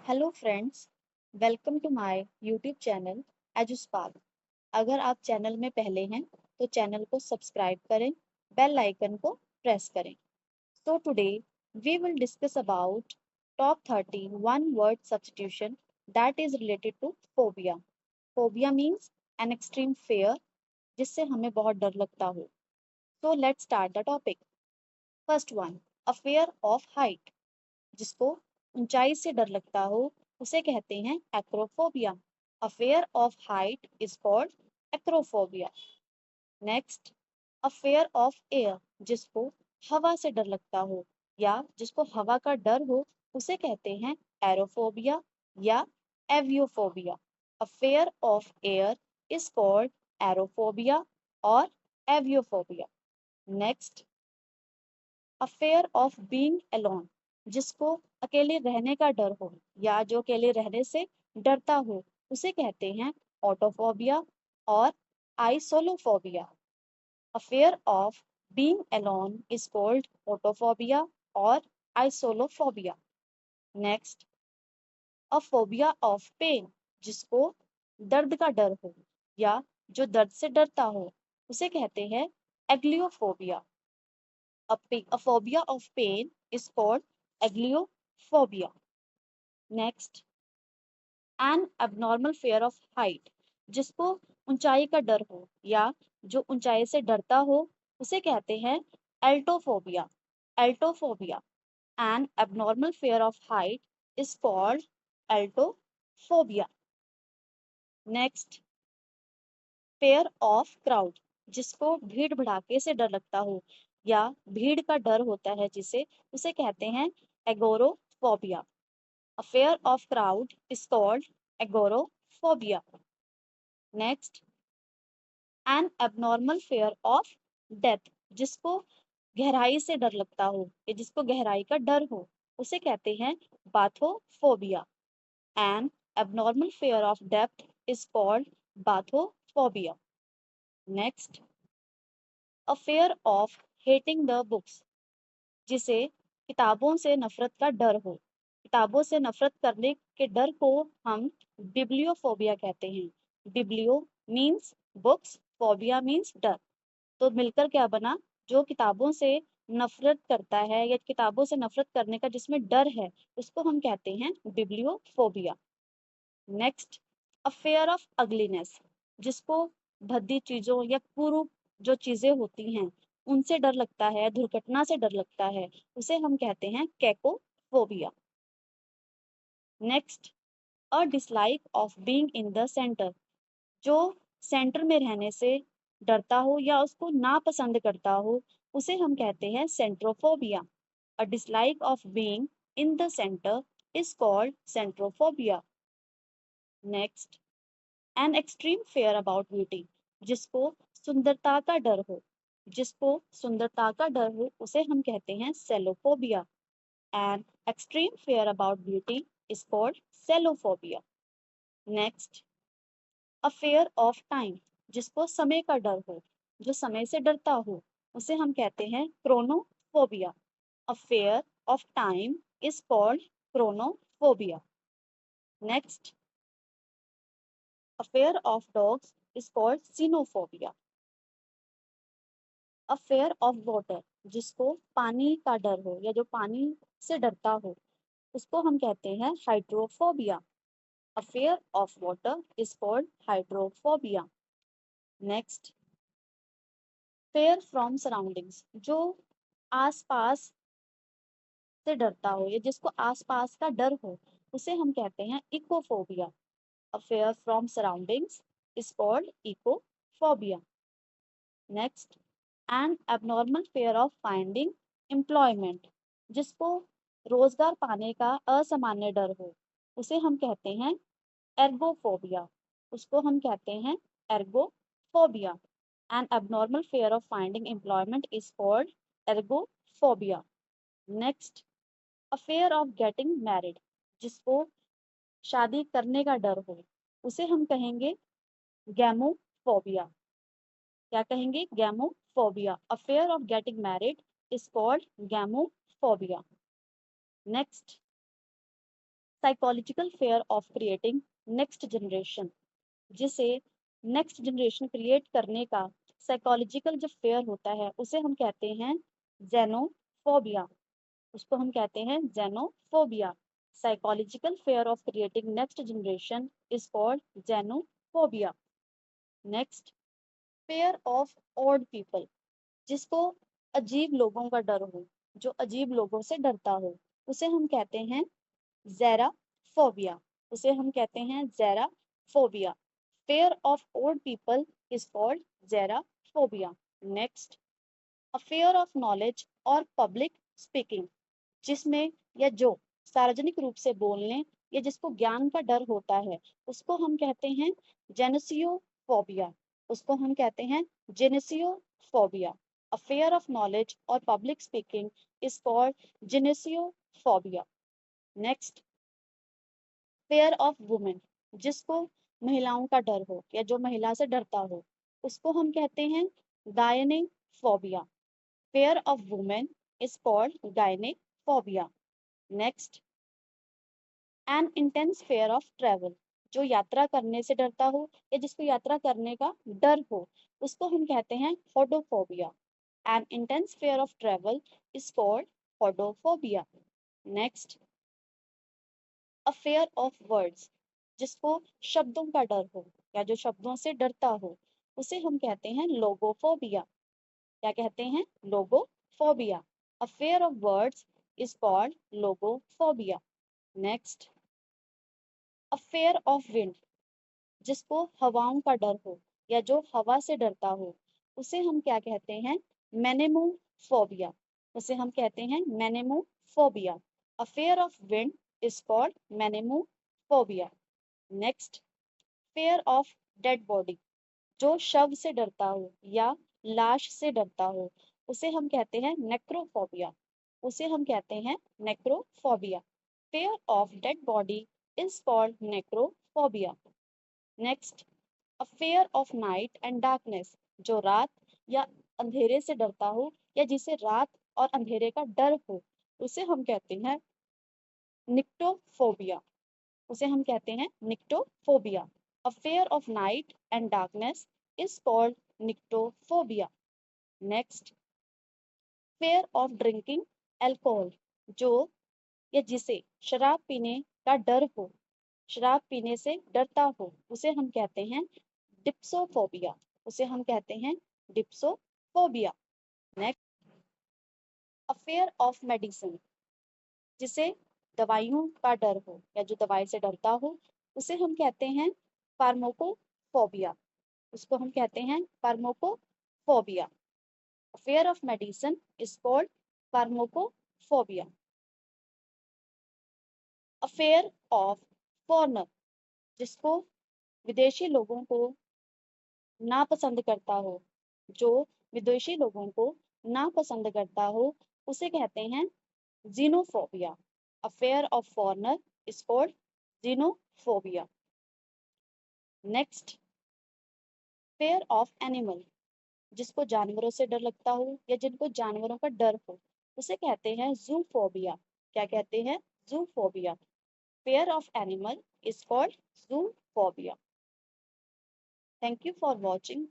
Hello friends, welcome to my YouTube channel EduSpark. अगर आप channel में पहले हैं तो चैनल को सब्सक्राइब करें, बेल आइकन को प्रेस करें। So today we will discuss about top 30 one word substitution that is related to phobia. Phobia means an extreme fear, जिससे हमें बहुत डर लगता हो। So let's start the topic. First one, a fear of height. जिसको ऊंचाई से डर लगता हो उसे कहते हैं acrophobia. A fear of height is called acrophobia. Next, a fear of air. जिसको हवा से डर लगता हो या जिसको हवा का डर हो उसे कहते हैं एरोफोबिया या aviophobia. A fear of air is called aerophobia और aviophobia. Next, a fear of being alone. जिसको अकेले रहने का डर हो या जो अकेले रहने से डरता हो उसे कहते हैं ऑटोफोबिया और isolophobia. A fear of being alone is called autophobia और isolophobia. Next, a phobia of pain. जिसको दर्द का डर हो या जो दर्द से डरता हो उसे कहते हैं एग्लियोफोबिया। A phobia of pain is called agliophobia. Next, an abnormal fear of height. जिसको ऊंचाई का डर हो या जो ऊंचाई से डरता हो उसे कहते हैं एल्टोफोबिया। एल्टोफोबिया। An abnormal fear of height is called altophobia. Next, fear of crowd। जिसको भीड़ भड़ाके से डर लगता हो या भीड़ का डर होता है जिसे उसे कहते हैं agoraphobia. A fear of crowd is called agoraphobia. Next, an abnormal fear of death। जिसको गहराई से डर लगता हो या जिसको गहराई का डर हो उसे कहते हैं बाथोफोबिया। An abnormal fear of depth is called bathophobia. Next, a fear of hating the books। जिसे किताबों से नफरत का डर हो। किताबों से नफरत करने के डर को हम बिब्लियोफोबिया कहते हैं। Biblio means books, phobia means डर। तो मिलकर क्या बना, जो किताबों से नफरत करता है या किताबों से नफरत करने का जिसमें डर है उसको हम कहते हैं bibliophobia. Next, a fear of ugliness. जिसको भद्दी चीजों या कुरूप जो चीजें होती हैं उनसे डर लगता है, दुर्घटना से डर लगता है, उसे हम कहते हैं cacophobia. Next, a dislike of being in the centre. जो सेंटर में रहने से डरता हो या उसको नापसंद करता हो उसे हम कहते हैं centrophobia. A dislike of being in the centre is called centrophobia. Next, an extreme fear about beauty. जिसको सुंदरता का डर हो। जिसको सुंदरता का डर हो उसे हम कहते हैं selophobia. An extreme fear about beauty is called selophobia. Next, a fear of time. जिसको समय का डर हो, जो समय से डरता हो उसे हम कहते हैं chronophobia. A fear of time is called chronophobia. Next, a fear of dogs is called cynophobia. A fear of water. जिसको पानी का डर हो या जो पानी से डरता हो उसको हम कहते हैं hydrophobia. A fear of water is called hydrophobia. Next, fair from surroundings. जो आसपास से डरता हो या जिसको आसपास का डर हो उसे हम कहते हैं ecophobia. A fear from surroundings is called ecophobia. Next, an abnormal fear of finding employment. जिसको रोजगार पाने का असामान्य डर हो उसे हम कहते हैं एर्गोफोबिया। उसको हम कहते हैं ergophobia. An abnormal fear of finding employment is called ergophobia. Next, a fear of getting married. जिसको शादी करने का डर हो उसे हम कहेंगे गैमोफोबिया। क्या कहेंगे, gamophobia. A fear of getting married is called gamophobia. Next, psychological fair of creating next generation, जिसे नेक्स्ट जनरेशन क्रिएट करने का साइकोलॉजिकल जो फेयर होता है उसे हम कहते हैं जेनोफोबिया। उसको हम कहते हैं xenophobia. Psychological fair of creating next generation is called xenophobia. Next, fear of odd people, जिसको अजीब लोगों का डर हो, जो अजीब लोगों से डरता हो, उसे हम कहते हैं ज़ेराफोबिया। उसे हम कहते हैं xerophobia. Fear of old people is called xerophobia. Next, a fear of knowledge और पब्लिक स्पीकिंग, जिसमें या जो सार्वजनिक रूप से बोलने या जिसको ज्ञान का डर होता है, उसको हम कहते हैं जेनेसियोफोबिया। उसको हम कहते हैं genesiophobia. A fear of knowledge और public speaking is called genesiophobia. Next, fear of women, जिसको महिलाओं का डर हो या जो महिला से डरता हो, उसको हम कहते हैं gynophobia. Fear of women is called gynophobia. Next, an intense fear of travel, जो यात्रा करने से डरता हो या जिसको यात्रा करने का डर हो, उसको हम कहते हैं hodophobia. An intense fear of travel is called hodophobia. Next, a fear of words, जिसको शब्दों का डर हो या जो शब्दों से डरता हो, उसे हम कहते हैं लोगोफोबिया। क्या कहते हैं? Logophobia. A fear of words is called logophobia. Next, a fear of wind, जिसको हवाओं का डर हो या जो हवा से डरता हो, उसे हम क्या कहते हैं? मैनेमोफोबिया। उसे हम कहते हैं anemophobia. A fear of wind is called anemophobia. Next, fear of dead body, जो शव से डरता हो या लाश से डरता हो, उसे हम कहते हैं नेक्रोफोबिया। उसे हम कहते हैं necrophobia. Fear of dead body is called necrophobia. Next, a fear of night and darkness, जो रात या अंधेरे से डरता हो या जिसे रात और अंधेरे का डर हो, उसे हम कहते हैं निक्टोफोबिया। उसे हम कहते हैं nyctophobia. A fear of night and darkness is called nyctophobia. Next, fear of drinking alcohol, जो या जिसे शराब पीने का डर हो, शराब पीने से डरता हो, उसे हम कहते हैं डिप्सोफोबिया। उसे हम कहते हैं dipsophobia. Next, a fear of medicine, जिसे दवाइयों का डर हो या जो दवाई से डरता हो, उसे हम कहते हैं फार्माकोफोबिया। उसको हम कहते हैं pharmacophobia. Fear of medicine is called pharmacophobia. A fear of foreigner, जिसको विदेशी लोगों को नापसंद करता हो, जो विदेशी लोगों को नापसंद करता हो, उसे कहते हैं xenophobia. A fear of foreigner is called xenophobia. Next, fear of animal, जिसको जानवरों से डर लगता हो या जिनको जानवरों का डर हो, उसे कहते हैं zoophobia. क्या कहते हैं? zoophobia. Fear of animal is called zoophobia. Thank you for watching.